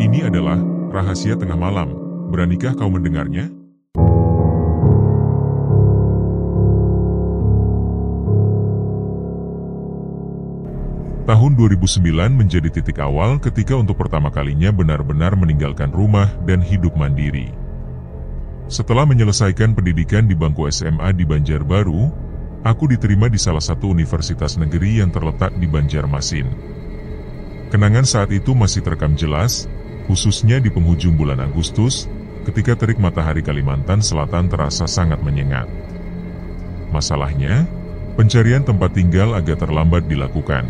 Ini adalah rahasia tengah malam. Beranikah kau mendengarnya? Tahun 2009 menjadi titik awal ketika untuk pertama kalinya benar-benar meninggalkan rumah dan hidup mandiri. Setelah menyelesaikan pendidikan di bangku SMA di Banjarbaru, aku diterima di salah satu universitas negeri yang terletak di Banjarmasin. Kenangan saat itu masih terekam jelas, khususnya di penghujung bulan Agustus, ketika terik matahari Kalimantan Selatan terasa sangat menyengat. Masalahnya, pencarian tempat tinggal agak terlambat dilakukan.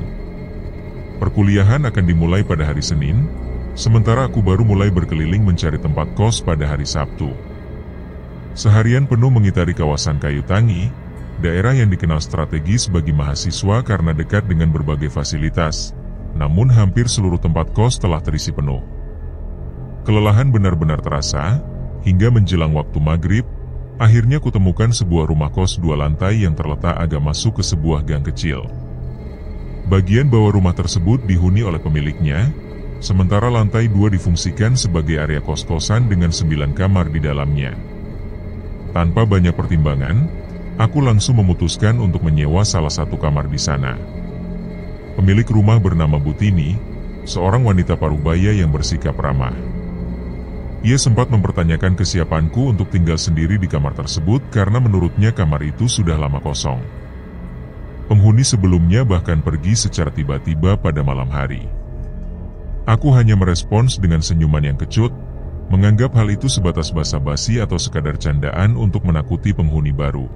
Perkuliahan akan dimulai pada hari Senin, sementara aku baru mulai berkeliling mencari tempat kos pada hari Sabtu. Seharian penuh mengitari kawasan Kayu Tangi, daerah yang dikenal strategis bagi mahasiswa karena dekat dengan berbagai fasilitas, namun hampir seluruh tempat kos telah terisi penuh. Kelelahan benar-benar terasa, hingga menjelang waktu maghrib, akhirnya kutemukan sebuah rumah kos 2 lantai yang terletak agak masuk ke sebuah gang kecil. Bagian bawah rumah tersebut dihuni oleh pemiliknya, sementara lantai 2 difungsikan sebagai area kos-kosan dengan 9 kamar di dalamnya. Tanpa banyak pertimbangan, aku langsung memutuskan untuk menyewa salah satu kamar di sana. Pemilik rumah bernama Butini, seorang wanita parubaya yang bersikap ramah. Ia sempat mempertanyakan kesiapanku untuk tinggal sendiri di kamar tersebut karena menurutnya kamar itu sudah lama kosong. Penghuni sebelumnya bahkan pergi secara tiba-tiba pada malam hari. Aku hanya merespons dengan senyuman yang kecut, menganggap hal itu sebatas basa-basi atau sekadar candaan untuk menakuti penghuni baru.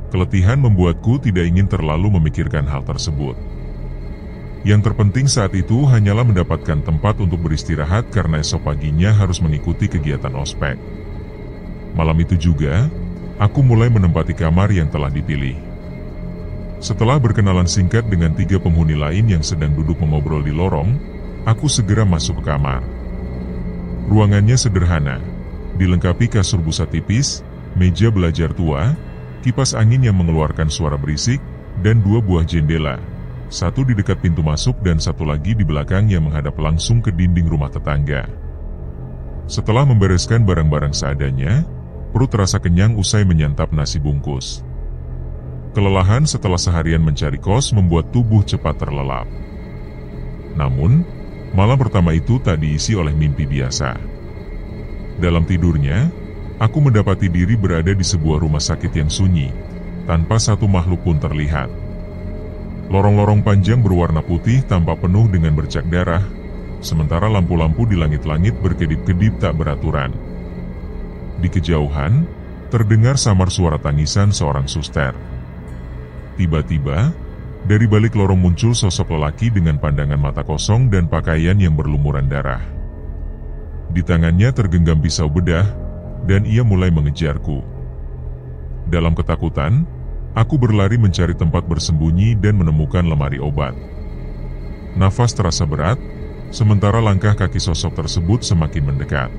Keletihan membuatku tidak ingin terlalu memikirkan hal tersebut. Yang terpenting saat itu hanyalah mendapatkan tempat untuk beristirahat karena esok paginya harus mengikuti kegiatan ospek. Malam itu juga, aku mulai menempati kamar yang telah dipilih. Setelah berkenalan singkat dengan 3 penghuni lain yang sedang duduk mengobrol di lorong, aku segera masuk ke kamar. Ruangannya sederhana, dilengkapi kasur busa tipis, meja belajar tua, kipas angin yang mengeluarkan suara berisik, dan 2 buah jendela. Satu di dekat pintu masuk dan satu lagi di belakang yang menghadap langsung ke dinding rumah tetangga. Setelah membereskan barang-barang seadanya, perut terasa kenyang usai menyantap nasi bungkus. Kelelahan setelah seharian mencari kos membuat tubuh cepat terlelap. Namun, malam pertama itu tak diisi oleh mimpi biasa. Dalam tidurnya, aku mendapati diri berada di sebuah rumah sakit yang sunyi, tanpa satu makhluk pun terlihat. Lorong-lorong panjang berwarna putih tampak penuh dengan bercak darah, sementara lampu-lampu di langit-langit berkedip-kedip tak beraturan. Di kejauhan, terdengar samar suara tangisan seorang suster. Tiba-tiba, dari balik lorong muncul sosok lelaki dengan pandangan mata kosong dan pakaian yang berlumuran darah. Di tangannya tergenggam pisau bedah, dan ia mulai mengejarku. Dalam ketakutan, aku berlari mencari tempat bersembunyi dan menemukan lemari obat. Nafas terasa berat, sementara langkah kaki sosok tersebut semakin mendekat.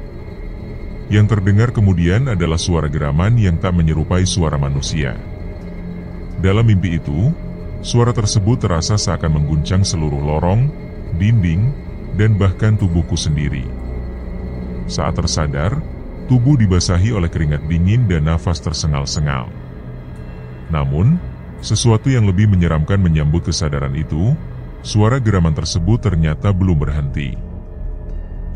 Yang terdengar kemudian adalah suara geraman yang tak menyerupai suara manusia. Dalam mimpi itu, suara tersebut terasa seakan mengguncang seluruh lorong, dinding, dan bahkan tubuhku sendiri. Saat tersadar, tubuh dibasahi oleh keringat dingin dan nafas tersengal-sengal. Namun, sesuatu yang lebih menyeramkan menyambut kesadaran itu, suara geraman tersebut ternyata belum berhenti.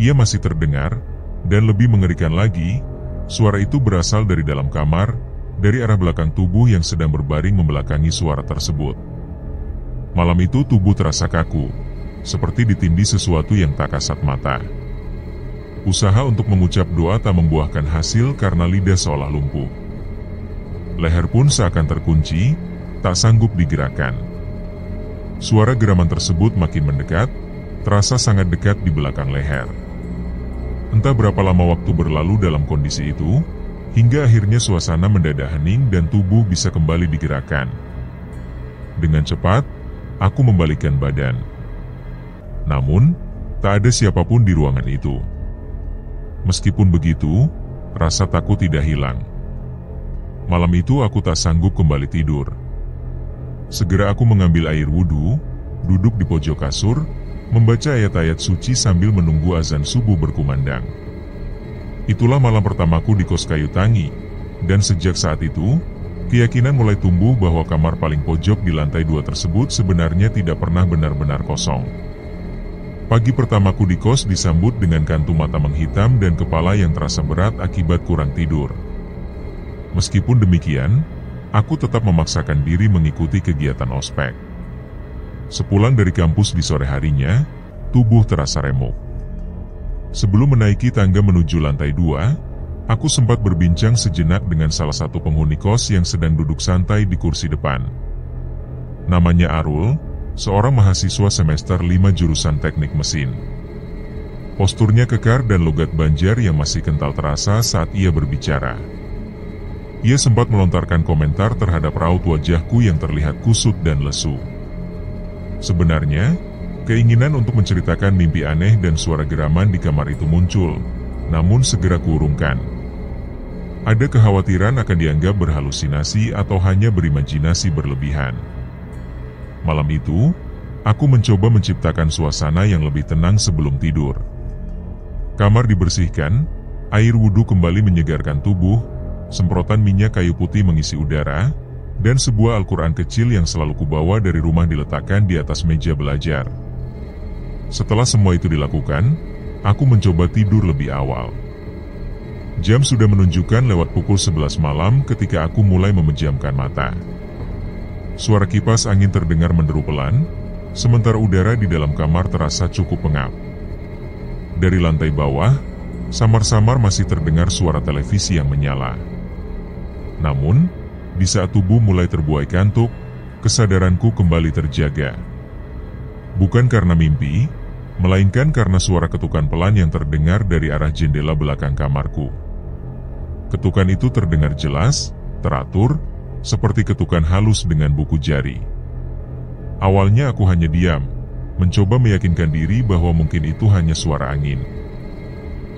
Ia masih terdengar, dan lebih mengerikan lagi, suara itu berasal dari dalam kamar, dari arah belakang tubuh yang sedang berbaring membelakangi suara tersebut. Malam itu tubuh terasa kaku, seperti ditindih sesuatu yang tak kasat mata. Usaha untuk mengucap doa tak membuahkan hasil karena lidah seolah lumpuh. Leher pun seakan terkunci, tak sanggup digerakkan. Suara geraman tersebut makin mendekat, terasa sangat dekat di belakang leher. Entah berapa lama waktu berlalu dalam kondisi itu, hingga akhirnya suasana mendadak hening dan tubuh bisa kembali digerakkan. Dengan cepat, aku membalikkan badan. Namun, tak ada siapapun di ruangan itu. Meskipun begitu, rasa takut tidak hilang. Malam itu aku tak sanggup kembali tidur. Segera aku mengambil air wudhu, duduk di pojok kasur, membaca ayat-ayat suci sambil menunggu azan subuh berkumandang. Itulah malam pertamaku di kos kayu tangi, dan sejak saat itu, keyakinan mulai tumbuh bahwa kamar paling pojok di lantai 2 tersebut sebenarnya tidak pernah benar-benar kosong. Pagi pertamaku di kos disambut dengan kantung mata menghitam dan kepala yang terasa berat akibat kurang tidur. Meskipun demikian, aku tetap memaksakan diri mengikuti kegiatan ospek. Sepulang dari kampus di sore harinya, tubuh terasa remuk. Sebelum menaiki tangga menuju lantai 2, aku sempat berbincang sejenak dengan salah satu penghuni kos yang sedang duduk santai di kursi depan. Namanya Arul, seorang mahasiswa semester 5 jurusan teknik mesin. Posturnya kekar dan logat Banjar yang masih kental terasa saat ia berbicara. Ia sempat melontarkan komentar terhadap raut wajahku yang terlihat kusut dan lesu. Sebenarnya, keinginan untuk menceritakan mimpi aneh dan suara geraman di kamar itu muncul, namun segera kuurungkan. Ada kekhawatiran akan dianggap berhalusinasi atau hanya berimajinasi berlebihan. Malam itu, aku mencoba menciptakan suasana yang lebih tenang sebelum tidur. Kamar dibersihkan, air wudhu kembali menyegarkan tubuh, semprotan minyak kayu putih mengisi udara, dan sebuah Al-Quran kecil yang selalu kubawa dari rumah diletakkan di atas meja belajar. Setelah semua itu dilakukan, aku mencoba tidur lebih awal. Jam sudah menunjukkan lewat pukul 11 malam ketika aku mulai memejamkan mata. Suara kipas angin terdengar menderu pelan, sementara udara di dalam kamar terasa cukup pengap. Dari lantai bawah, samar-samar masih terdengar suara televisi yang menyala. Namun, di saat tubuh mulai terbuai kantuk, kesadaranku kembali terjaga. Bukan karena mimpi, melainkan karena suara ketukan pelan yang terdengar dari arah jendela belakang kamarku. Ketukan itu terdengar jelas, teratur, seperti ketukan halus dengan buku jari. Awalnya aku hanya diam, mencoba meyakinkan diri bahwa mungkin itu hanya suara angin.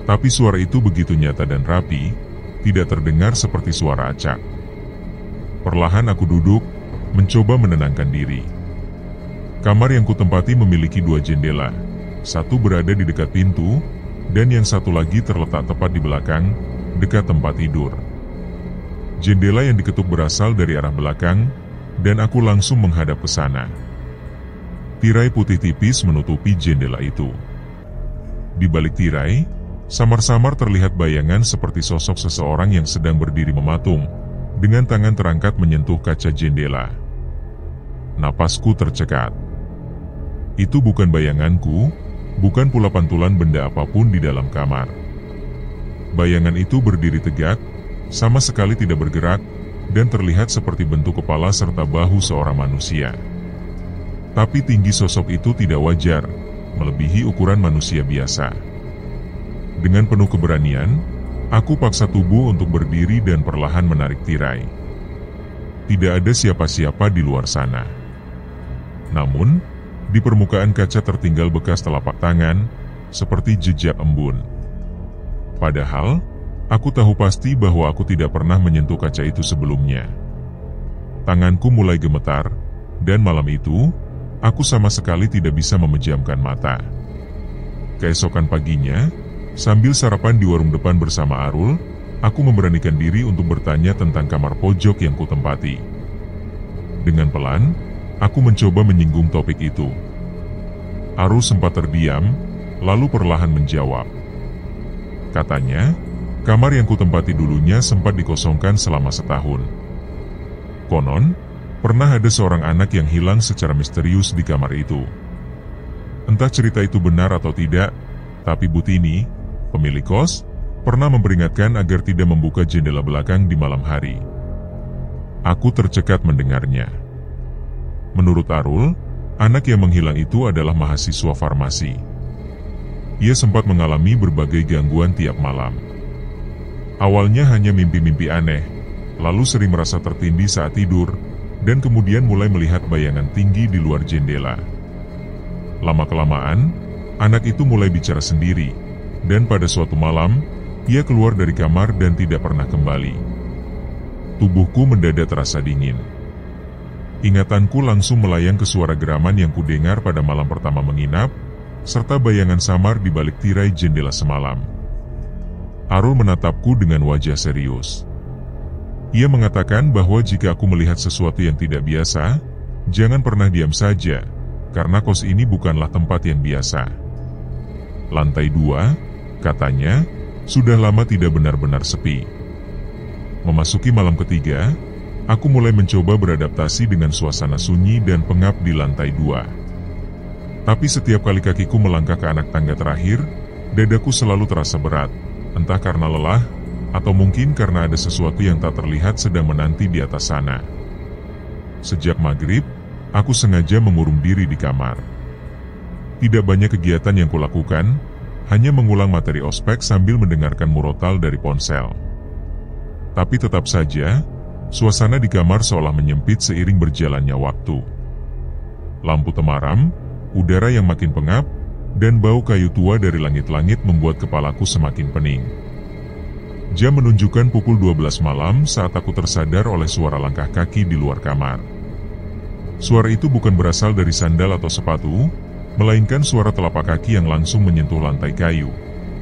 Tapi suara itu begitu nyata dan rapi, tidak terdengar seperti suara acak. Perlahan aku duduk, mencoba menenangkan diri. Kamar yang kutempati memiliki 2 jendela. Satu berada di dekat pintu, dan yang satu lagi terletak tepat di belakang, dekat tempat tidur. Jendela yang diketuk berasal dari arah belakang, dan aku langsung menghadap ke sana. Tirai putih tipis menutupi jendela itu. Di balik tirai, samar-samar terlihat bayangan seperti sosok seseorang yang sedang berdiri mematung, dengan tangan terangkat menyentuh kaca jendela. Napasku tercekat. Itu bukan bayanganku, bukan pula pantulan benda apapun di dalam kamar. Bayangan itu berdiri tegak, sama sekali tidak bergerak, dan terlihat seperti bentuk kepala serta bahu seorang manusia. Tapi tinggi sosok itu tidak wajar, melebihi ukuran manusia biasa. Dengan penuh keberanian, aku paksa tubuh untuk berdiri dan perlahan menarik tirai. Tidak ada siapa-siapa di luar sana. Namun, di permukaan kaca tertinggal bekas telapak tangan, seperti jejak embun. Padahal, aku tahu pasti bahwa aku tidak pernah menyentuh kaca itu sebelumnya. Tanganku mulai gemetar, dan malam itu, aku sama sekali tidak bisa memejamkan mata. Keesokan paginya, sambil sarapan di warung depan bersama Arul, aku memberanikan diri untuk bertanya tentang kamar pojok yang kutempati. Dengan pelan, aku mencoba menyinggung topik itu. Arul sempat terdiam, lalu perlahan menjawab. Katanya, kamar yang kutempati dulunya sempat dikosongkan selama setahun. Konon, pernah ada seorang anak yang hilang secara misterius di kamar itu. Entah cerita itu benar atau tidak, tapi Butini, pemilik kos, pernah memperingatkan agar tidak membuka jendela belakang di malam hari. Aku tercekat mendengarnya. Menurut Arul, anak yang menghilang itu adalah mahasiswa farmasi. Ia sempat mengalami berbagai gangguan tiap malam. Awalnya hanya mimpi-mimpi aneh, lalu sering merasa tertindih saat tidur, dan kemudian mulai melihat bayangan tinggi di luar jendela. Lama-kelamaan, anak itu mulai bicara sendiri, dan pada suatu malam, ia keluar dari kamar dan tidak pernah kembali. Tubuhku mendadak terasa dingin. Ingatanku langsung melayang ke suara geraman yang kudengar pada malam pertama menginap, serta bayangan samar di balik tirai jendela semalam. Arul menatapku dengan wajah serius. Ia mengatakan bahwa jika aku melihat sesuatu yang tidak biasa, jangan pernah diam saja, karena kos ini bukanlah tempat yang biasa. Lantai 2, katanya, sudah lama tidak benar-benar sepi. Memasuki malam ketiga, aku mulai mencoba beradaptasi dengan suasana sunyi dan pengap di lantai 2. Tapi setiap kali kakiku melangkah ke anak tangga terakhir, dadaku selalu terasa berat, entah karena lelah, atau mungkin karena ada sesuatu yang tak terlihat sedang menanti di atas sana. Sejak maghrib, aku sengaja mengurung diri di kamar. Tidak banyak kegiatan yang kulakukan, hanya mengulang materi ospek sambil mendengarkan murotal dari ponsel. Tapi tetap saja, suasana di kamar seolah menyempit seiring berjalannya waktu. Lampu temaram, udara yang makin pengap, dan bau kayu tua dari langit-langit membuat kepalaku semakin pening. Jam menunjukkan pukul 12 malam saat aku tersadar oleh suara langkah kaki di luar kamar. Suara itu bukan berasal dari sandal atau sepatu, melainkan suara telapak kaki yang langsung menyentuh lantai kayu.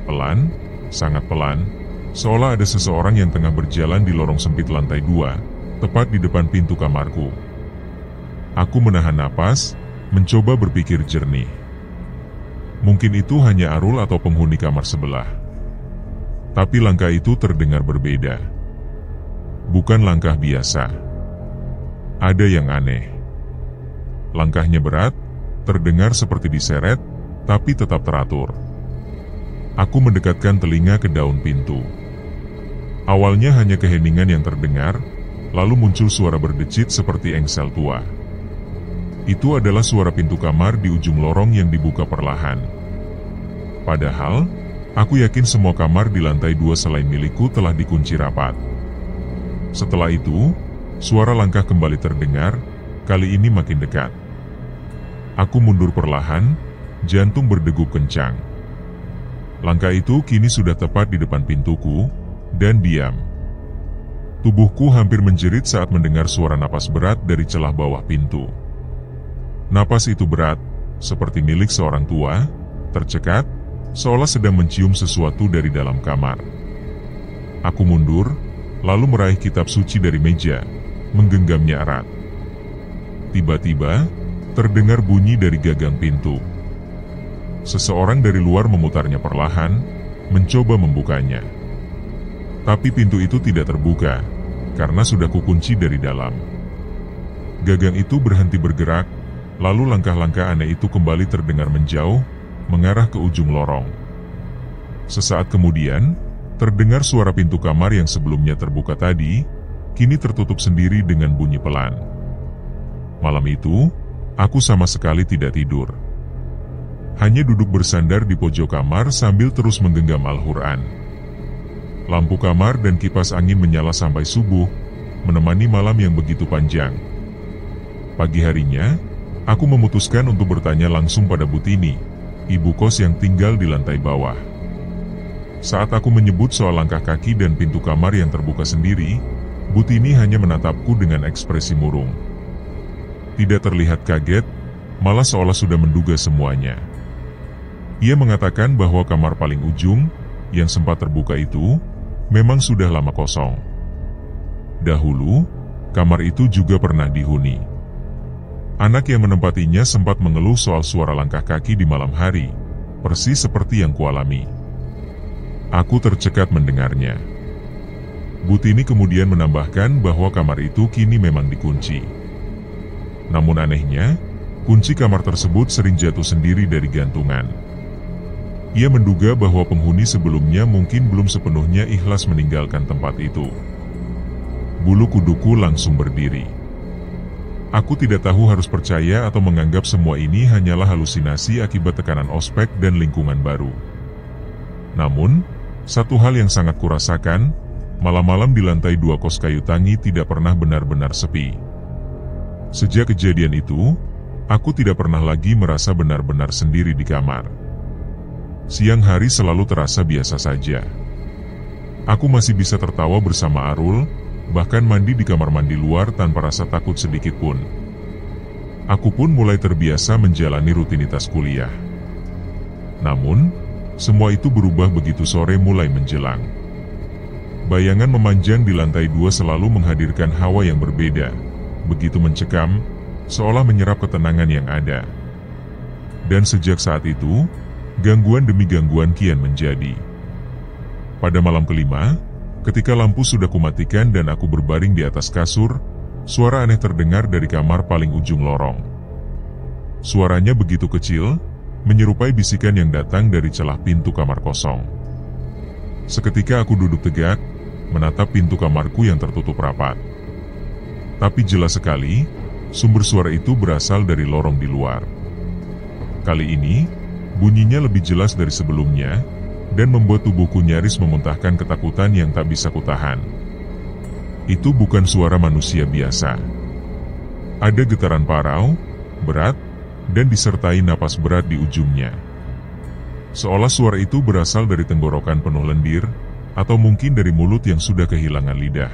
Pelan, sangat pelan, seolah ada seseorang yang tengah berjalan di lorong sempit lantai 2, tepat di depan pintu kamarku. Aku menahan napas, mencoba berpikir jernih. Mungkin itu hanya Arul atau penghuni kamar sebelah. Tapi langkah itu terdengar berbeda. Bukan langkah biasa. Ada yang aneh. Langkahnya berat, terdengar seperti diseret, tapi tetap teratur. Aku mendekatkan telinga ke daun pintu. Awalnya hanya keheningan yang terdengar, lalu muncul suara berdecit seperti engsel tua. Itu adalah suara pintu kamar di ujung lorong yang dibuka perlahan. Padahal, aku yakin semua kamar di lantai 2 selain milikku telah dikunci rapat. Setelah itu, suara langkah kembali terdengar, kali ini makin dekat. Aku mundur perlahan, jantung berdegup kencang. Langkah itu kini sudah tepat di depan pintuku, dan diam. Tubuhku hampir menjerit saat mendengar suara napas berat dari celah bawah pintu. Napas itu berat, seperti milik seorang tua, tercekat, seolah sedang mencium sesuatu dari dalam kamar. Aku mundur, lalu meraih kitab suci dari meja, menggenggamnya erat. Tiba-tiba, terdengar bunyi dari gagang pintu. Seseorang dari luar memutarnya perlahan, mencoba membukanya. Tapi pintu itu tidak terbuka, karena sudah kukunci dari dalam. Gagang itu berhenti bergerak, lalu langkah-langkah aneh itu kembali terdengar menjauh, mengarah ke ujung lorong. Sesaat kemudian, terdengar suara pintu kamar yang sebelumnya terbuka tadi, kini tertutup sendiri dengan bunyi pelan. Malam itu, aku sama sekali tidak tidur. Hanya duduk bersandar di pojok kamar sambil terus menggenggam Al-Quran. Lampu kamar dan kipas angin menyala sampai subuh, menemani malam yang begitu panjang. Pagi harinya, aku memutuskan untuk bertanya langsung pada Butini, ibu kos yang tinggal di lantai bawah. Saat aku menyebut soal langkah kaki dan pintu kamar yang terbuka sendiri, Butini hanya menatapku dengan ekspresi murung. Tidak terlihat kaget, malah seolah sudah menduga semuanya. Ia mengatakan bahwa kamar paling ujung, yang sempat terbuka itu, memang sudah lama kosong. Dahulu, kamar itu juga pernah dihuni. Anak yang menempatinya sempat mengeluh soal suara langkah kaki di malam hari, persis seperti yang kualami. Aku tercekat mendengarnya. Butini kemudian menambahkan bahwa kamar itu kini memang dikunci. Namun anehnya, kunci kamar tersebut sering jatuh sendiri dari gantungan. Ia menduga bahwa penghuni sebelumnya mungkin belum sepenuhnya ikhlas meninggalkan tempat itu. Bulu kuduku langsung berdiri. Aku tidak tahu harus percaya atau menganggap semua ini hanyalah halusinasi akibat tekanan ospek dan lingkungan baru. Namun, satu hal yang sangat kurasakan, malam-malam di lantai 2 kos kayu tangi tidak pernah benar-benar sepi. Sejak kejadian itu, aku tidak pernah lagi merasa benar-benar sendiri di kamar. Siang hari selalu terasa biasa saja. Aku masih bisa tertawa bersama Arul, bahkan mandi di kamar mandi luar tanpa rasa takut sedikit pun. Aku pun mulai terbiasa menjalani rutinitas kuliah. Namun, semua itu berubah begitu sore mulai menjelang. Bayangan memanjang di lantai 2 selalu menghadirkan hawa yang berbeda, begitu mencekam, seolah menyerap ketenangan yang ada. Dan sejak saat itu, gangguan demi gangguan kian menjadi. Pada malam kelima, ketika lampu sudah kumatikan dan aku berbaring di atas kasur, suara aneh terdengar dari kamar paling ujung lorong. Suaranya begitu kecil, menyerupai bisikan yang datang dari celah pintu kamar kosong. Seketika aku duduk tegak, menatap pintu kamarku yang tertutup rapat. Tapi jelas sekali, sumber suara itu berasal dari lorong di luar. Kali ini, bunyinya lebih jelas dari sebelumnya, dan membuat tubuhku nyaris memuntahkan ketakutan yang tak bisa kutahan. Itu bukan suara manusia biasa. Ada getaran parau, berat, dan disertai napas berat di ujungnya. Seolah suara itu berasal dari tenggorokan penuh lendir, atau mungkin dari mulut yang sudah kehilangan lidah.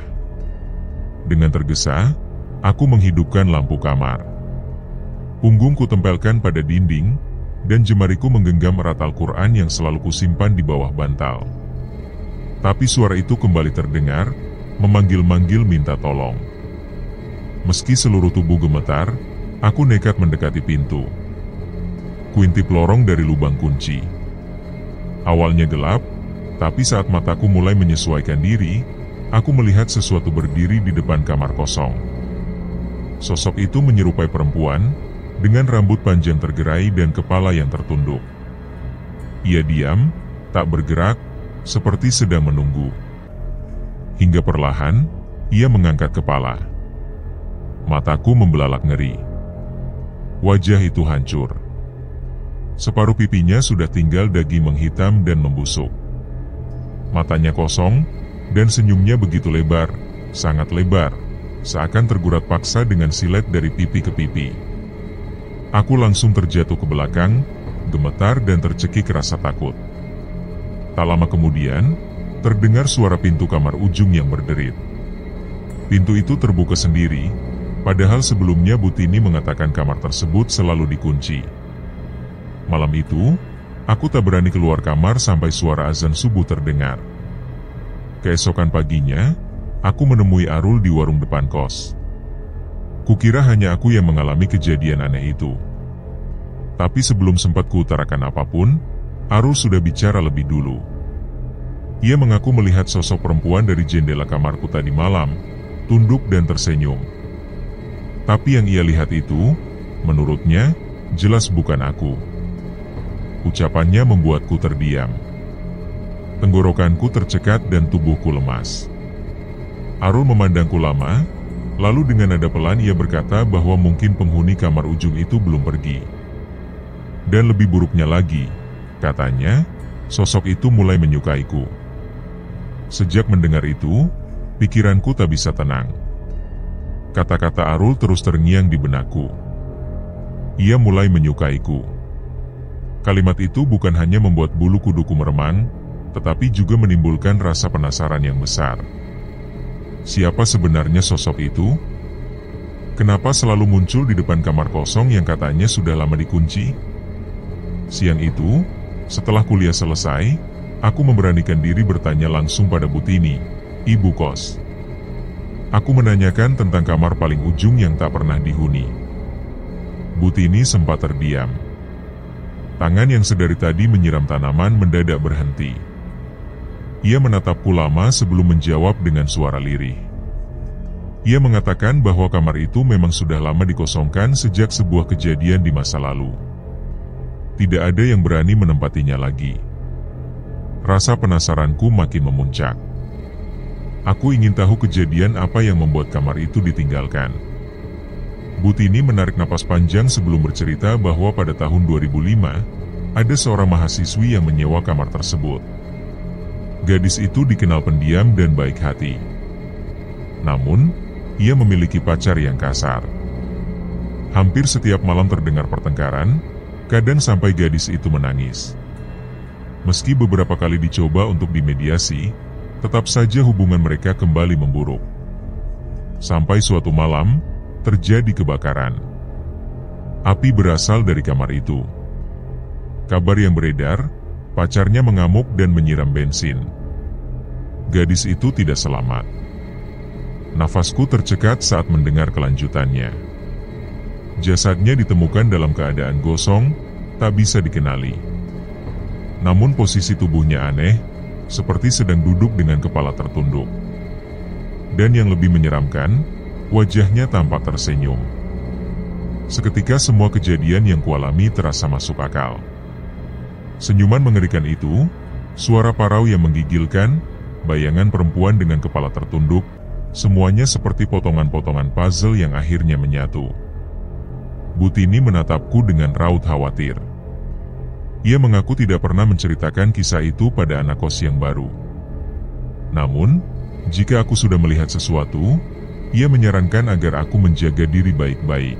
Dengan tergesa, aku menghidupkan lampu kamar. Punggungku tempelkan pada dinding, dan jemariku menggenggam erat Al-Quran yang selalu kusimpan di bawah bantal. Tapi suara itu kembali terdengar, memanggil-manggil minta tolong. Meski seluruh tubuh gemetar, aku nekat mendekati pintu. Kuintip lorong dari lubang kunci. Awalnya gelap, tapi saat mataku mulai menyesuaikan diri, aku melihat sesuatu berdiri di depan kamar kosong. Sosok itu menyerupai perempuan, dengan rambut panjang tergerai dan kepala yang tertunduk. Ia diam, tak bergerak, seperti sedang menunggu. Hingga perlahan, ia mengangkat kepala. Mataku membelalak ngeri. Wajah itu hancur. Separuh pipinya sudah tinggal daging menghitam dan membusuk. Matanya kosong, dan senyumnya begitu lebar, sangat lebar, seakan tergurat paksa dengan silet dari pipi ke pipi. Aku langsung terjatuh ke belakang, gemetar dan tercekik rasa takut. Tak lama kemudian, terdengar suara pintu kamar ujung yang berderit. Pintu itu terbuka sendiri, padahal sebelumnya Butini mengatakan kamar tersebut selalu dikunci. Malam itu, aku tak berani keluar kamar sampai suara azan subuh terdengar. Keesokan paginya, aku menemui Arul di warung depan kos. Kukira hanya aku yang mengalami kejadian aneh itu. Tapi sebelum sempat kuutarakan apapun, Arul sudah bicara lebih dulu. Ia mengaku melihat sosok perempuan dari jendela kamarku tadi malam, tunduk dan tersenyum. Tapi yang ia lihat itu, menurutnya, jelas bukan aku. Ucapannya membuatku terdiam. Tenggorokanku tercekat dan tubuhku lemas. Arul memandangku lama, lalu dengan nada pelan ia berkata bahwa mungkin penghuni kamar ujung itu belum pergi. Dan lebih buruknya lagi, katanya, sosok itu mulai menyukaiku. Sejak mendengar itu, pikiranku tak bisa tenang. Kata-kata Arul terus terngiang di benakku. Ia mulai menyukaiku. Kalimat itu bukan hanya membuat bulu kuduku meremang, tetapi juga menimbulkan rasa penasaran yang besar. Siapa sebenarnya sosok itu? Kenapa selalu muncul di depan kamar kosong yang katanya sudah lama dikunci? Siang itu, setelah kuliah selesai, aku memberanikan diri bertanya langsung pada Butini, ibu kos. Aku menanyakan tentang kamar paling ujung yang tak pernah dihuni. Butini sempat terdiam. Tangan yang sedari tadi menyiram tanaman mendadak berhenti. Ia menatapku lama sebelum menjawab dengan suara lirih. Ia mengatakan bahwa kamar itu memang sudah lama dikosongkan sejak sebuah kejadian di masa lalu. Tidak ada yang berani menempatinya lagi. Rasa penasaranku makin memuncak. Aku ingin tahu kejadian apa yang membuat kamar itu ditinggalkan. Butini menarik napas panjang sebelum bercerita bahwa pada tahun 2005, ada seorang mahasiswi yang menyewa kamar tersebut. Gadis itu dikenal pendiam dan baik hati. Namun, ia memiliki pacar yang kasar. Hampir setiap malam terdengar pertengkaran, kadang sampai gadis itu menangis. Meski beberapa kali dicoba untuk dimediasi, tetap saja hubungan mereka kembali memburuk. Sampai suatu malam, terjadi kebakaran. Api berasal dari kamar itu. Kabar yang beredar, pacarnya mengamuk dan menyiram bensin. Gadis itu tidak selamat. Nafasku tercekat saat mendengar kelanjutannya. Jasadnya ditemukan dalam keadaan gosong, tak bisa dikenali. Namun posisi tubuhnya aneh, seperti sedang duduk dengan kepala tertunduk. Dan yang lebih menyeramkan, wajahnya tampak tersenyum. Seketika semua kejadian yang kualami terasa masuk akal. Senyuman mengerikan itu, suara parau yang menggigilkan, bayangan perempuan dengan kepala tertunduk, semuanya seperti potongan-potongan puzzle yang akhirnya menyatu. Butini menatapku dengan raut khawatir. Ia mengaku tidak pernah menceritakan kisah itu pada anak kos yang baru. Namun, jika aku sudah melihat sesuatu, ia menyarankan agar aku menjaga diri baik-baik.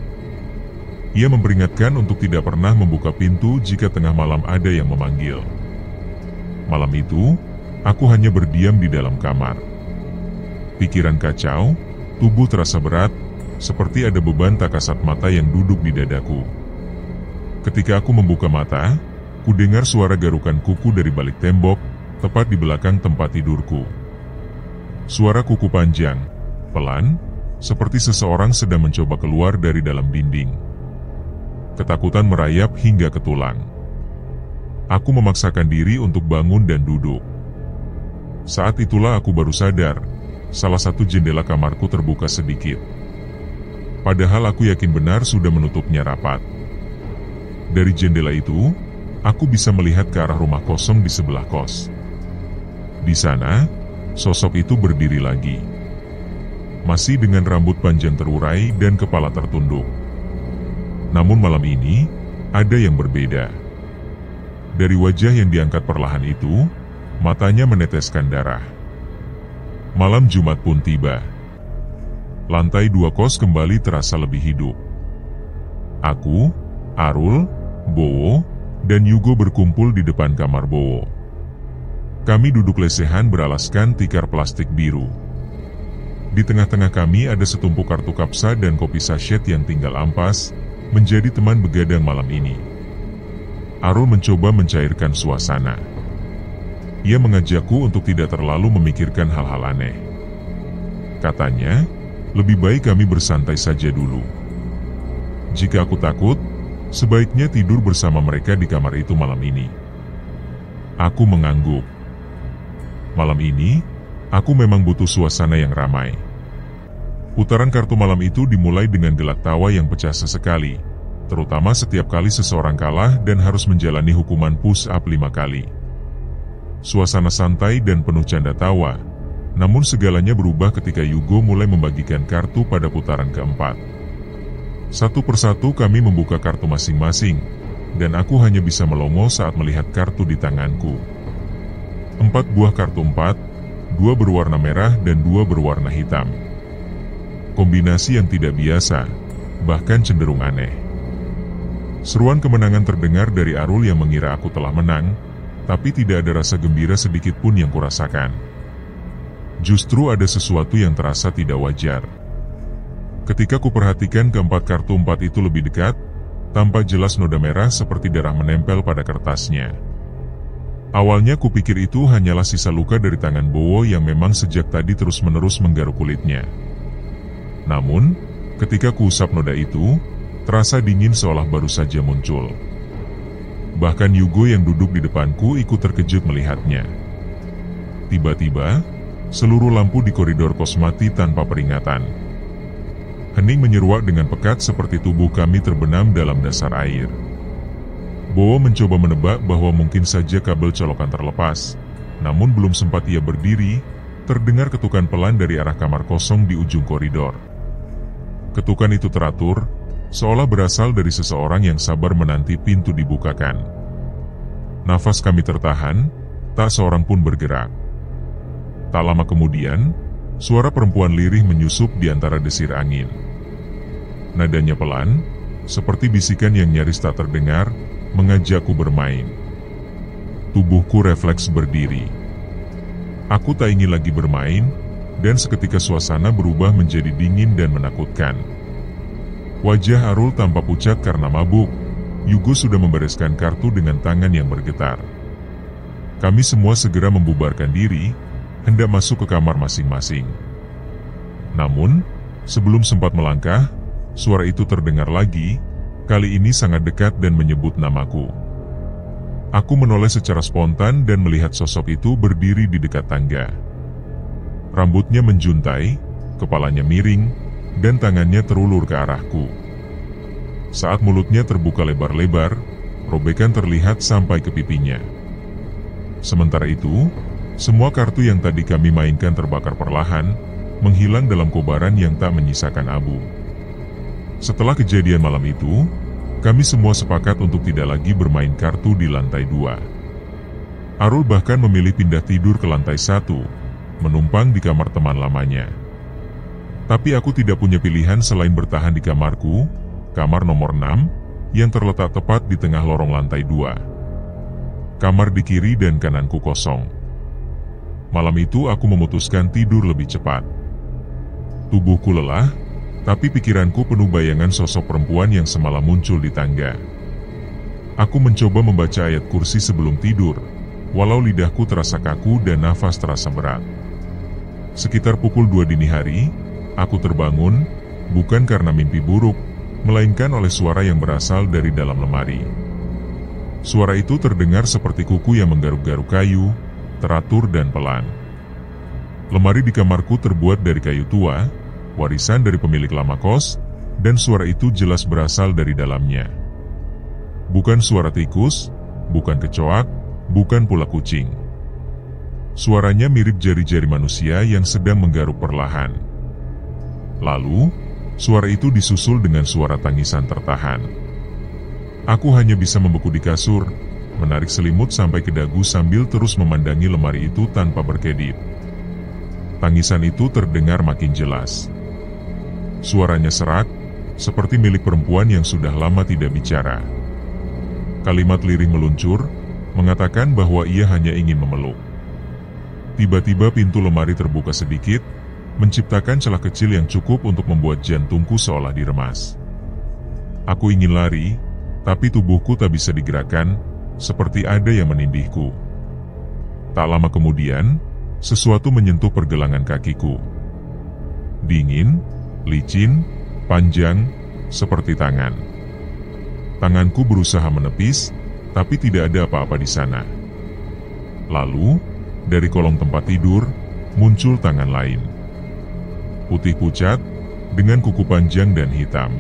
Ia memperingatkan untuk tidak pernah membuka pintu jika tengah malam ada yang memanggil. Malam itu, aku hanya berdiam di dalam kamar. Pikiran kacau, tubuh terasa berat, seperti ada beban tak kasat mata yang duduk di dadaku. Ketika aku membuka mata, ku dengar suara garukan kuku dari balik tembok, tepat di belakang tempat tidurku. Suara kuku panjang, pelan, seperti seseorang sedang mencoba keluar dari dalam dinding. Ketakutan merayap hingga ke tulang. Aku memaksakan diri untuk bangun dan duduk. Saat itulah aku baru sadar, salah satu jendela kamarku terbuka sedikit. Padahal aku yakin benar sudah menutupnya rapat. Dari jendela itu, aku bisa melihat ke arah rumah kosong di sebelah kos. Di sana, sosok itu berdiri lagi. Masih dengan rambut panjang terurai dan kepala tertunduk. Namun malam ini, ada yang berbeda. Dari wajah yang diangkat perlahan itu, matanya meneteskan darah. Malam Jumat pun tiba. Lantai 2 kos kembali terasa lebih hidup. Aku, Arul, Bowo, dan Yugo berkumpul di depan kamar Bowo. Kami duduk lesehan beralaskan tikar plastik biru. Di tengah-tengah kami ada setumpuk kartu kapsa dan kopi sachet yang tinggal ampas, menjadi teman begadang malam ini. Arul mencoba mencairkan suasana. Ia mengajakku untuk tidak terlalu memikirkan hal-hal aneh. Katanya, lebih baik kami bersantai saja dulu. Jika aku takut, sebaiknya tidur bersama mereka di kamar itu malam ini. Aku mengangguk. Malam ini, aku memang butuh suasana yang ramai. Putaran kartu malam itu dimulai dengan gelak tawa yang pecah sesekali, terutama setiap kali seseorang kalah dan harus menjalani hukuman push up 5 kali. Suasana santai dan penuh canda tawa, namun segalanya berubah ketika Yugo mulai membagikan kartu pada putaran keempat. Satu persatu kami membuka kartu masing-masing, dan aku hanya bisa melongo saat melihat kartu di tanganku. 4 buah kartu 4, 2 berwarna merah dan 2 berwarna hitam. Kombinasi yang tidak biasa, bahkan cenderung aneh. Seruan kemenangan terdengar dari Arul yang mengira aku telah menang, tapi tidak ada rasa gembira sedikit pun yang kurasakan. Justru ada sesuatu yang terasa tidak wajar. Ketika kuperhatikan keempat kartu 4 itu lebih dekat, tampak jelas noda merah seperti darah menempel pada kertasnya. Awalnya kupikir itu hanyalah sisa luka dari tangan Bowo yang memang sejak tadi terus-menerus menggaruk kulitnya. Namun, ketika kuusap noda itu, terasa dingin seolah baru saja muncul. Bahkan Yugo yang duduk di depanku ikut terkejut melihatnya. Tiba-tiba, seluruh lampu di koridor kos mati tanpa peringatan. Hening menyeruak dengan pekat seperti tubuh kami terbenam dalam dasar air. Bowo mencoba menebak bahwa mungkin saja kabel colokan terlepas, namun belum sempat ia berdiri, terdengar ketukan pelan dari arah kamar kosong di ujung koridor. Ketukan itu teratur, seolah berasal dari seseorang yang sabar menanti pintu dibukakan. Nafas kami tertahan, tak seorang pun bergerak. Tak lama kemudian, suara perempuan lirih menyusup di antara desir angin. Nadanya pelan, seperti bisikan yang nyaris tak terdengar, mengajakku bermain. Tubuhku refleks berdiri. Aku tak ingin lagi bermain, dan seketika suasana berubah menjadi dingin dan menakutkan. Wajah Arul tampak pucat karena mabuk, Yugo sudah membereskan kartu dengan tangan yang bergetar. Kami semua segera membubarkan diri, hendak masuk ke kamar masing-masing. Namun, sebelum sempat melangkah, suara itu terdengar lagi, kali ini sangat dekat dan menyebut namaku. Aku menoleh secara spontan dan melihat sosok itu berdiri di dekat tangga. Rambutnya menjuntai, kepalanya miring, dan tangannya terulur ke arahku. Saat mulutnya terbuka lebar-lebar, robekan terlihat sampai ke pipinya. Sementara itu, semua kartu yang tadi kami mainkan terbakar perlahan, menghilang dalam kobaran yang tak menyisakan abu. Setelah kejadian malam itu, kami semua sepakat untuk tidak lagi bermain kartu di lantai 2. Arul bahkan memilih pindah tidur ke lantai 1, menumpang di kamar teman lamanya. Tapi aku tidak punya pilihan selain bertahan di kamarku, kamar nomor 6, yang terletak tepat di tengah lorong lantai 2. Kamar di kiri dan kananku kosong. Malam itu aku memutuskan tidur lebih cepat. Tubuhku lelah, tapi pikiranku penuh bayangan sosok perempuan yang semalam muncul di tangga. Aku mencoba membaca ayat kursi sebelum tidur, walau lidahku terasa kaku dan nafas terasa berat. Sekitar pukul 2 dini hari, aku terbangun, bukan karena mimpi buruk, melainkan oleh suara yang berasal dari dalam lemari. Suara itu terdengar seperti kuku yang menggaruk-garuk kayu, teratur dan pelan. Lemari di kamarku terbuat dari kayu tua, warisan dari pemilik lama kos, dan suara itu jelas berasal dari dalamnya. Bukan suara tikus, bukan kecoak, bukan pula kucing. Suaranya mirip jari-jari manusia yang sedang menggaruk perlahan. Lalu, suara itu disusul dengan suara tangisan tertahan. Aku hanya bisa membeku di kasur, menarik selimut sampai ke dagu sambil terus memandangi lemari itu tanpa berkedip. Tangisan itu terdengar makin jelas. Suaranya serak, seperti milik perempuan yang sudah lama tidak bicara. Kalimat lirih meluncur, mengatakan bahwa ia hanya ingin memeluk. Tiba-tiba pintu lemari terbuka sedikit, menciptakan celah kecil yang cukup untuk membuat jantungku seolah diremas. Aku ingin lari, tapi tubuhku tak bisa digerakkan, seperti ada yang menindihku. Tak lama kemudian, sesuatu menyentuh pergelangan kakiku. Dingin, licin, panjang, seperti tangan. Tanganku berusaha menepis, tapi tidak ada apa-apa di sana. Lalu, dari kolong tempat tidur, muncul tangan lain. Putih pucat, dengan kuku panjang dan hitam.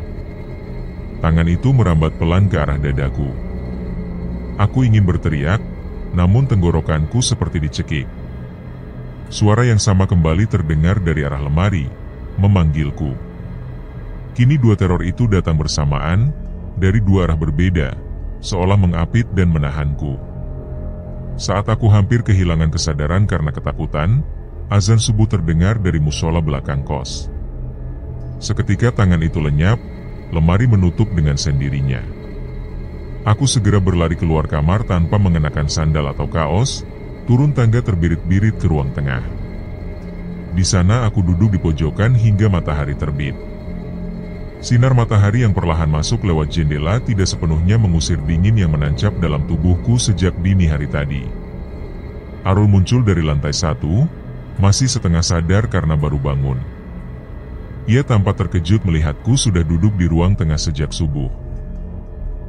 Tangan itu merambat pelan ke arah dadaku. Aku ingin berteriak, namun tenggorokanku seperti dicekik. Suara yang sama kembali terdengar dari arah lemari, memanggilku. Kini dua teror itu datang bersamaan, dari dua arah berbeda, seolah mengapit dan menahanku. Saat aku hampir kehilangan kesadaran karena ketakutan, azan subuh terdengar dari musola belakang kos. Seketika tangan itu lenyap, lemari menutup dengan sendirinya. Aku segera berlari keluar kamar tanpa mengenakan sandal atau kaos, turun tangga terbirit-birit ke ruang tengah. Di sana aku duduk di pojokan hingga matahari terbit. Sinar matahari yang perlahan masuk lewat jendela tidak sepenuhnya mengusir dingin yang menancap dalam tubuhku sejak dini hari tadi. Arul muncul dari lantai 1, masih setengah sadar karena baru bangun. Ia tampak terkejut melihatku sudah duduk di ruang tengah sejak subuh.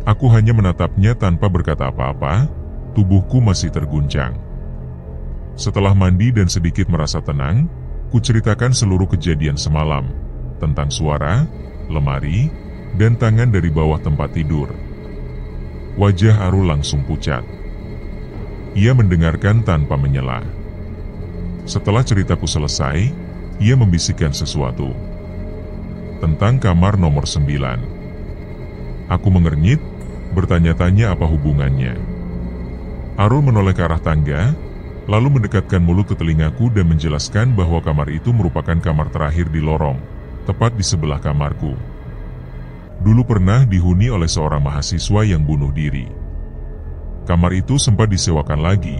Aku hanya menatapnya tanpa berkata apa-apa, tubuhku masih terguncang. Setelah mandi dan sedikit merasa tenang, kuceritakan seluruh kejadian semalam, tentang suara, lemari, dan tangan dari bawah tempat tidur. Wajah Arul langsung pucat. Ia mendengarkan tanpa menyela. Setelah ceritaku selesai, ia membisikkan sesuatu. Tentang kamar nomor 9. Aku mengernyit, bertanya-tanya apa hubungannya. Arul menoleh ke arah tangga, lalu mendekatkan mulut ke telingaku dan menjelaskan bahwa kamar itu merupakan kamar terakhir di lorong, tepat di sebelah kamarku. Dulu pernah dihuni oleh seorang mahasiswa yang bunuh diri. Kamar itu sempat disewakan lagi,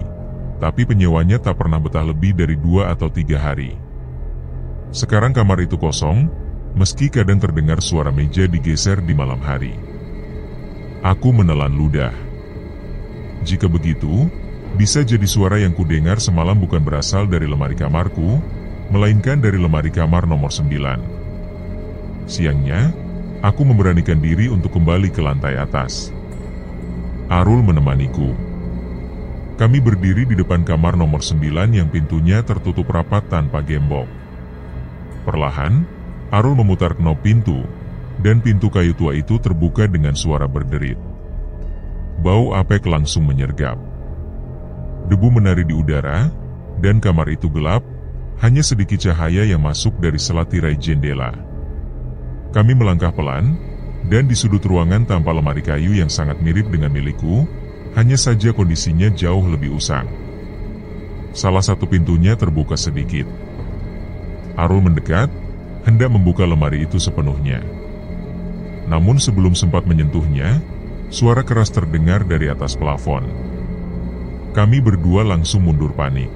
tapi penyewanya tak pernah betah lebih dari 2 atau 3 hari. Sekarang kamar itu kosong, meski kadang terdengar suara meja digeser di malam hari. Aku menelan ludah. Jika begitu, bisa jadi suara yang kudengar semalam bukan berasal dari lemari kamarku, melainkan dari lemari kamar nomor 9. Siangnya, aku memberanikan diri untuk kembali ke lantai atas. Arul menemaniku. Kami berdiri di depan kamar nomor 9 yang pintunya tertutup rapat tanpa gembok. Perlahan, Arul memutar knop pintu, dan pintu kayu tua itu terbuka dengan suara berderit. Bau apek langsung menyergap. Debu menari di udara, dan kamar itu gelap, hanya sedikit cahaya yang masuk dari selat tirai jendela. Kami melangkah pelan, dan di sudut ruangan tanpa lemari kayu yang sangat mirip dengan milikku, hanya saja kondisinya jauh lebih usang. Salah satu pintunya terbuka sedikit. Arul mendekat, hendak membuka lemari itu sepenuhnya. Namun sebelum sempat menyentuhnya, suara keras terdengar dari atas plafon. Kami berdua langsung mundur panik.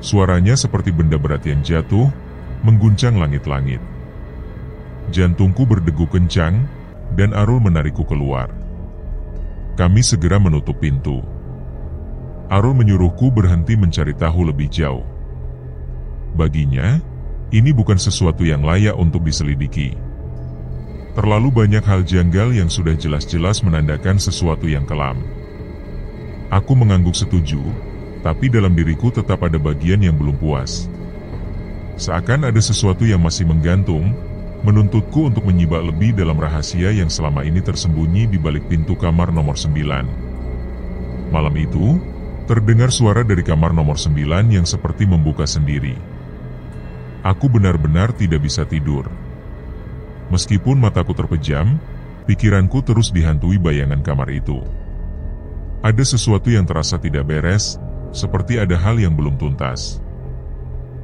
Suaranya seperti benda berat yang jatuh, mengguncang langit-langit. Jantungku berdegup kencang, dan Arul menarikku keluar. Kami segera menutup pintu. Arul menyuruhku berhenti mencari tahu lebih jauh. Baginya, ini bukan sesuatu yang layak untuk diselidiki. Terlalu banyak hal janggal yang sudah jelas-jelas menandakan sesuatu yang kelam. Aku mengangguk setuju, tapi dalam diriku tetap ada bagian yang belum puas. Seakan ada sesuatu yang masih menggantung, menuntutku untuk menyibak lebih dalam rahasia yang selama ini tersembunyi di balik pintu kamar nomor 9. Malam itu, terdengar suara dari kamar nomor 9 yang seperti membuka sendiri. Aku benar-benar tidak bisa tidur. Meskipun mataku terpejam, pikiranku terus dihantui bayangan kamar itu. Ada sesuatu yang terasa tidak beres, seperti ada hal yang belum tuntas.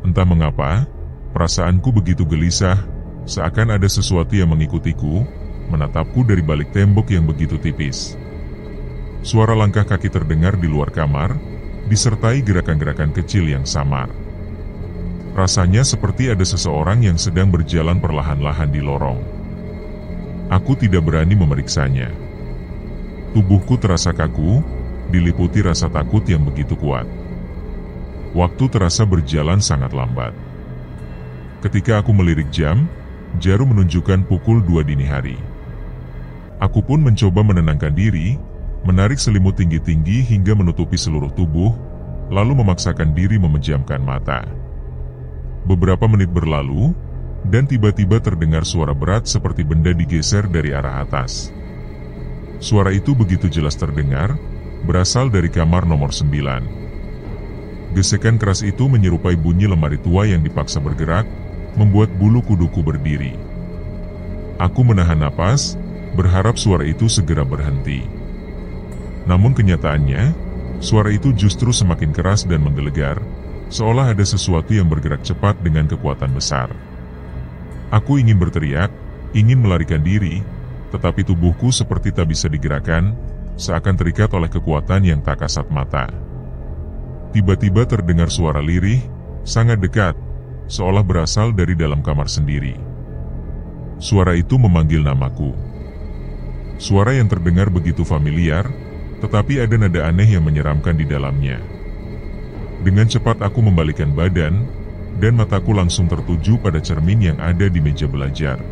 Entah mengapa, perasaanku begitu gelisah, seakan ada sesuatu yang mengikutiku, menatapku dari balik tembok yang begitu tipis. Suara langkah kaki terdengar di luar kamar, disertai gerakan-gerakan kecil yang samar. Rasanya seperti ada seseorang yang sedang berjalan perlahan-lahan di lorong. Aku tidak berani memeriksanya. Tubuhku terasa kaku, diliputi rasa takut yang begitu kuat. Waktu terasa berjalan sangat lambat. Ketika aku melirik jam, jarum menunjukkan pukul 2 dini hari. Aku pun mencoba menenangkan diri, menarik selimut tinggi-tinggi hingga menutupi seluruh tubuh, lalu memaksakan diri memejamkan mata. Beberapa menit berlalu, dan tiba-tiba terdengar suara berat seperti benda digeser dari arah atas. Suara itu begitu jelas terdengar, berasal dari kamar nomor 9. Gesekan keras itu menyerupai bunyi lemari tua yang dipaksa bergerak, membuat bulu kuduku berdiri. Aku menahan napas, berharap suara itu segera berhenti. Namun kenyataannya, suara itu justru semakin keras dan menggelegar, seolah ada sesuatu yang bergerak cepat dengan kekuatan besar. Aku ingin berteriak, ingin melarikan diri, tetapi tubuhku seperti tak bisa digerakkan, seakan terikat oleh kekuatan yang tak kasat mata. Tiba-tiba terdengar suara lirih, sangat dekat, seolah berasal dari dalam kamar sendiri. Suara itu memanggil namaku. Suara yang terdengar begitu familiar, tetapi ada nada aneh yang menyeramkan di dalamnya. Dengan cepat aku membalikkan badan, dan mataku langsung tertuju pada cermin yang ada di meja belajar.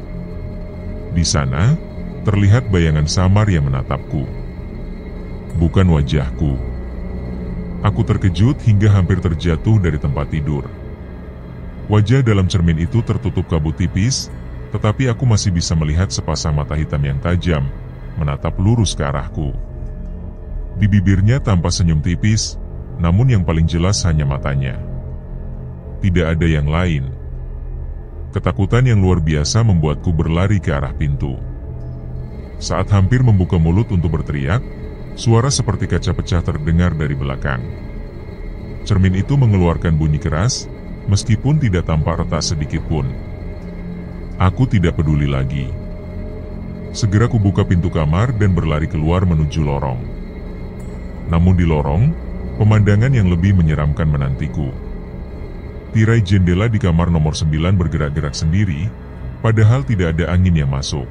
Di sana, terlihat bayangan samar yang menatapku. Bukan wajahku. Aku terkejut hingga hampir terjatuh dari tempat tidur. Wajah dalam cermin itu tertutup kabut tipis, tetapi aku masih bisa melihat sepasang mata hitam yang tajam, menatap lurus ke arahku. Di bibirnya tampak senyum tipis, namun yang paling jelas hanya matanya. Tidak ada yang lain. Ketakutan yang luar biasa membuatku berlari ke arah pintu. Saat hampir membuka mulut untuk berteriak, suara seperti kaca pecah terdengar dari belakang. Cermin itu mengeluarkan bunyi keras, meskipun tidak tampak retak sedikit pun. Aku tidak peduli lagi. Segera kubuka pintu kamar dan berlari keluar menuju lorong. Namun di lorong, pemandangan yang lebih menyeramkan menantiku. Tirai jendela di kamar nomor 9 bergerak-gerak sendiri, padahal tidak ada angin yang masuk.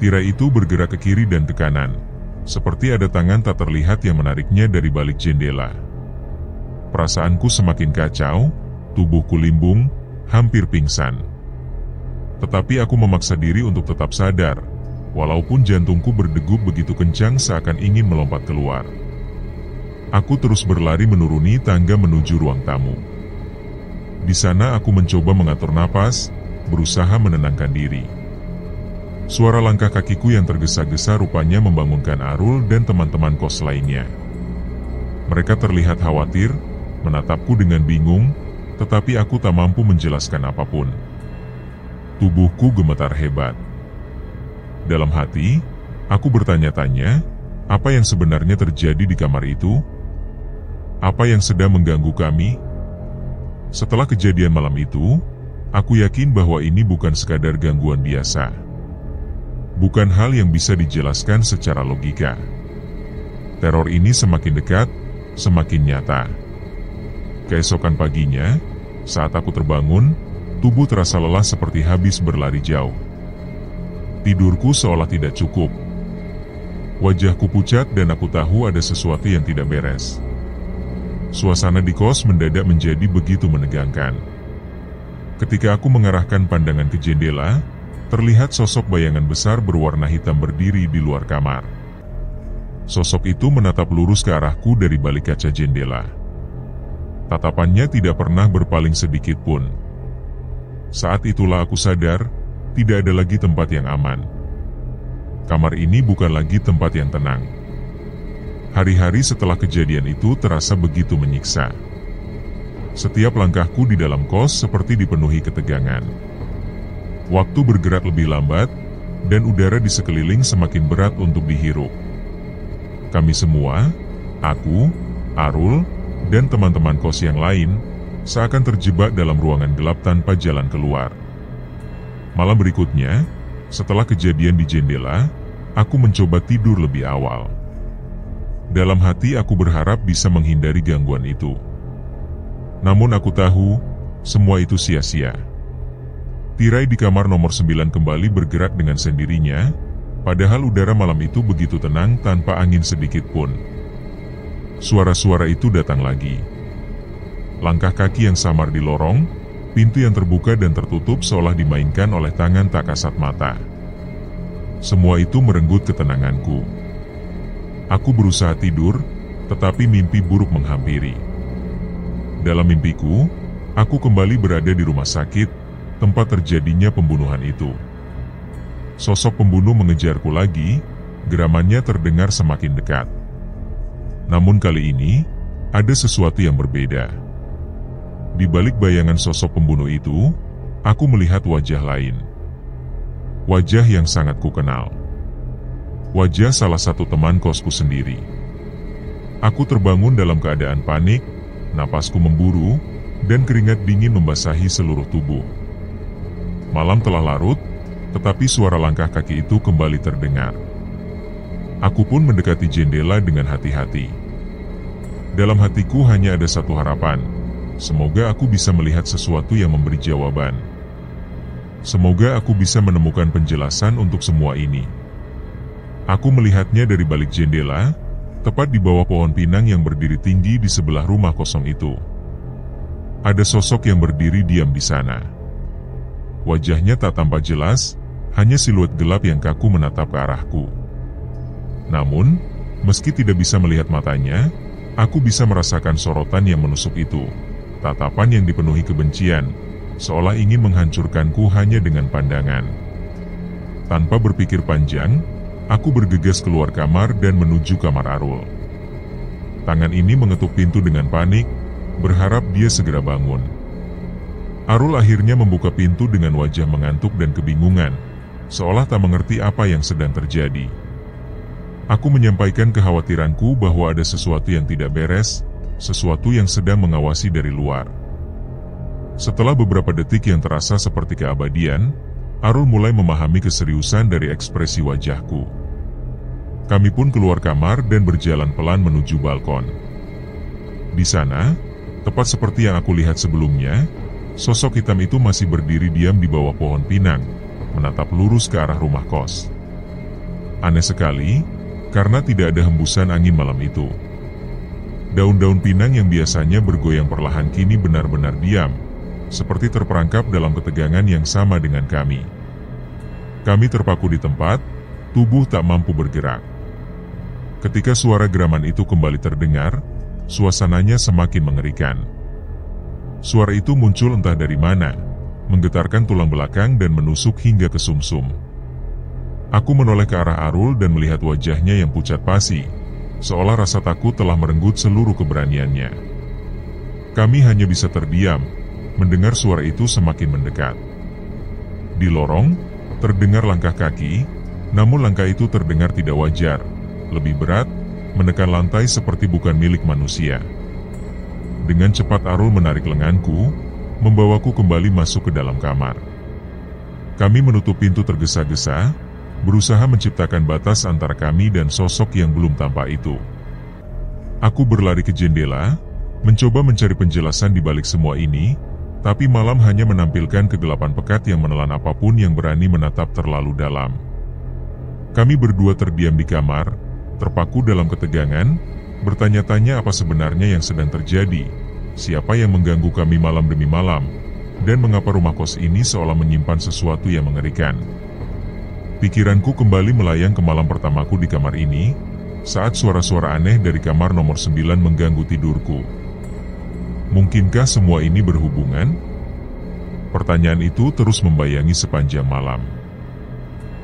Tirai itu bergerak ke kiri dan ke kanan, seperti ada tangan tak terlihat yang menariknya dari balik jendela. Perasaanku semakin kacau, tubuhku limbung, hampir pingsan. Tetapi aku memaksa diri untuk tetap sadar, walaupun jantungku berdegup begitu kencang seakan ingin melompat keluar. Aku terus berlari menuruni tangga menuju ruang tamu. Di sana aku mencoba mengatur napas, berusaha menenangkan diri. Suara langkah kakiku yang tergesa-gesa rupanya membangunkan Arul dan teman-teman kos lainnya. Mereka terlihat khawatir, menatapku dengan bingung, tetapi aku tak mampu menjelaskan apapun. Tubuhku gemetar hebat. Dalam hati, aku bertanya-tanya, apa yang sebenarnya terjadi di kamar itu? Apa yang sedang mengganggu kami? Setelah kejadian malam itu, aku yakin bahwa ini bukan sekadar gangguan biasa. Bukan hal yang bisa dijelaskan secara logika. Teror ini semakin dekat, semakin nyata. Keesokan paginya, saat aku terbangun, tubuh terasa lelah seperti habis berlari jauh. Tidurku seolah tidak cukup. Wajahku pucat dan aku tahu ada sesuatu yang tidak beres. Suasana di kos mendadak menjadi begitu menegangkan. Ketika aku mengarahkan pandangan ke jendela, terlihat sosok bayangan besar berwarna hitam berdiri di luar kamar. Sosok itu menatap lurus ke arahku dari balik kaca jendela. Tatapannya tidak pernah berpaling sedikit pun. Saat itulah aku sadar, tidak ada lagi tempat yang aman. Kamar ini bukan lagi tempat yang tenang. Hari-hari setelah kejadian itu terasa begitu menyiksa. Setiap langkahku di dalam kos seperti dipenuhi ketegangan. Waktu bergerak lebih lambat, dan udara di sekeliling semakin berat untuk dihirup. Kami semua, aku, Arul, dan teman-teman kos yang lain, seakan terjebak dalam ruangan gelap tanpa jalan keluar. Malam berikutnya, setelah kejadian di jendela, aku mencoba tidur lebih awal. Dalam hati aku berharap bisa menghindari gangguan itu. Namun aku tahu, semua itu sia-sia. Tirai di kamar nomor 9 kembali bergerak dengan sendirinya, padahal udara malam itu begitu tenang tanpa angin sedikit pun. Suara-suara itu datang lagi. Langkah kaki yang samar di lorong, pintu yang terbuka dan tertutup seolah dimainkan oleh tangan tak kasat mata. Semua itu merenggut ketenanganku. Aku berusaha tidur, tetapi mimpi buruk menghampiri. Dalam mimpiku, aku kembali berada di rumah sakit, tempat terjadinya pembunuhan itu. Sosok pembunuh mengejarku lagi, geramannya terdengar semakin dekat. Namun kali ini, ada sesuatu yang berbeda. Di balik bayangan sosok pembunuh itu, aku melihat wajah lain. Wajah yang sangat kukenal. Wajah salah satu teman kosku sendiri. Aku terbangun dalam keadaan panik, napasku memburu, dan keringat dingin membasahi seluruh tubuh. Malam telah larut, tetapi suara langkah kaki itu kembali terdengar. Aku pun mendekati jendela dengan hati-hati. Dalam hatiku hanya ada satu harapan. Semoga aku bisa melihat sesuatu yang memberi jawaban. Semoga aku bisa menemukan penjelasan untuk semua ini. Aku melihatnya dari balik jendela, tepat di bawah pohon pinang yang berdiri tinggi di sebelah rumah kosong itu. Ada sosok yang berdiri diam di sana. Wajahnya tak tampak jelas, hanya siluet gelap yang kaku menatap ke arahku. Namun, meski tidak bisa melihat matanya, aku bisa merasakan sorotan yang menusuk itu. Tatapan yang dipenuhi kebencian, seolah ingin menghancurkanku hanya dengan pandangan. Tanpa berpikir panjang, aku bergegas keluar kamar dan menuju kamar Arul. Tangan ini mengetuk pintu dengan panik, berharap dia segera bangun. Arul akhirnya membuka pintu dengan wajah mengantuk dan kebingungan, seolah tak mengerti apa yang sedang terjadi. Aku menyampaikan kekhawatiranku bahwa ada sesuatu yang tidak beres, sesuatu yang sedang mengawasi dari luar. Setelah beberapa detik yang terasa seperti keabadian, Arul mulai memahami keseriusan dari ekspresi wajahku. Kami pun keluar kamar dan berjalan pelan menuju balkon. Di sana, tepat seperti yang aku lihat sebelumnya, sosok hitam itu masih berdiri diam di bawah pohon pinang, menatap lurus ke arah rumah kos. Aneh sekali, karena tidak ada hembusan angin malam itu. Daun-daun pinang yang biasanya bergoyang perlahan kini benar-benar diam, seperti terperangkap dalam ketegangan yang sama dengan kami. Kami terpaku di tempat, tubuh tak mampu bergerak. Ketika suara geraman itu kembali terdengar, suasananya semakin mengerikan. Suara itu muncul entah dari mana, menggetarkan tulang belakang dan menusuk hingga ke sumsum. Aku menoleh ke arah Arul dan melihat wajahnya yang pucat pasi, seolah rasa takut telah merenggut seluruh keberaniannya. Kami hanya bisa terdiam, mendengar suara itu semakin mendekat. Di lorong, terdengar langkah kaki, namun langkah itu terdengar tidak wajar, lebih berat, menekan lantai seperti bukan milik manusia. Dengan cepat Arul menarik lenganku, membawaku kembali masuk ke dalam kamar. Kami menutup pintu tergesa-gesa, berusaha menciptakan batas antara kami dan sosok yang belum tampak itu. Aku berlari ke jendela, mencoba mencari penjelasan di balik semua ini, tapi malam hanya menampilkan kegelapan pekat yang menelan apapun yang berani menatap terlalu dalam. Kami berdua terdiam di kamar, terpaku dalam ketegangan, bertanya-tanya apa sebenarnya yang sedang terjadi, siapa yang mengganggu kami malam demi malam, dan mengapa rumah kos ini seolah menyimpan sesuatu yang mengerikan. Pikiranku kembali melayang ke malam pertamaku di kamar ini, saat suara-suara aneh dari kamar nomor 9 mengganggu tidurku. Mungkinkah semua ini berhubungan? Pertanyaan itu terus membayangi sepanjang malam.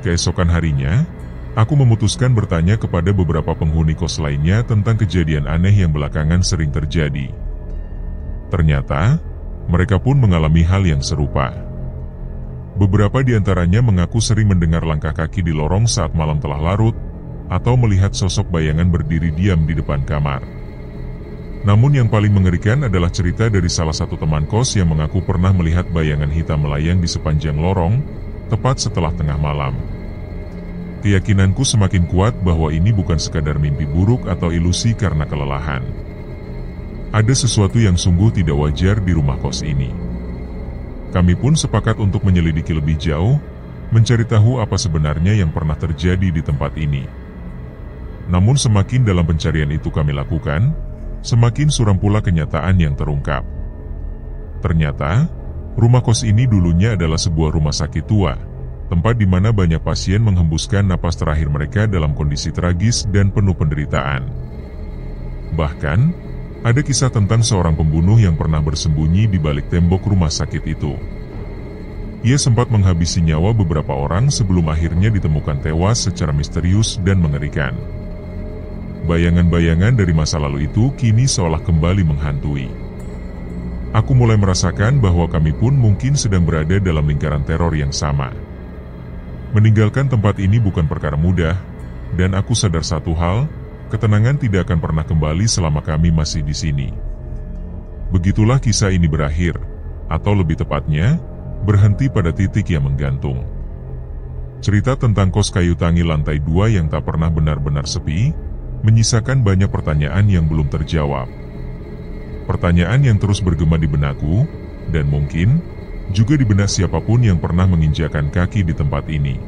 Keesokan harinya, aku memutuskan bertanya kepada beberapa penghuni kos lainnya tentang kejadian aneh yang belakangan sering terjadi. Ternyata, mereka pun mengalami hal yang serupa. Beberapa di antaranya mengaku sering mendengar langkah kaki di lorong saat malam telah larut, atau melihat sosok bayangan berdiri diam di depan kamar. Namun yang paling mengerikan adalah cerita dari salah satu teman kos yang mengaku pernah melihat bayangan hitam melayang di sepanjang lorong, tepat setelah tengah malam. Keyakinanku semakin kuat bahwa ini bukan sekadar mimpi buruk atau ilusi karena kelelahan. Ada sesuatu yang sungguh tidak wajar di rumah kos ini. Kami pun sepakat untuk menyelidiki lebih jauh, mencari tahu apa sebenarnya yang pernah terjadi di tempat ini. Namun semakin dalam pencarian itu kami lakukan, semakin suram pula kenyataan yang terungkap. Ternyata, rumah kos ini dulunya adalah sebuah rumah sakit tua, tempat di mana banyak pasien menghembuskan napas terakhir mereka dalam kondisi tragis dan penuh penderitaan. Bahkan, ada kisah tentang seorang pembunuh yang pernah bersembunyi di balik tembok rumah sakit itu. Ia sempat menghabisi nyawa beberapa orang sebelum akhirnya ditemukan tewas secara misterius dan mengerikan. Bayangan-bayangan dari masa lalu itu kini seolah kembali menghantui. Aku mulai merasakan bahwa kami pun mungkin sedang berada dalam lingkaran teror yang sama. Meninggalkan tempat ini bukan perkara mudah, dan aku sadar satu hal, ketenangan tidak akan pernah kembali selama kami masih di sini. Begitulah kisah ini berakhir, atau lebih tepatnya, berhenti pada titik yang menggantung. Cerita tentang kos kayu tangi lantai 2 yang tak pernah benar-benar sepi, menyisakan banyak pertanyaan yang belum terjawab. Pertanyaan yang terus bergema di benakku, dan mungkin juga di benak siapapun yang pernah menginjakan kaki di tempat ini.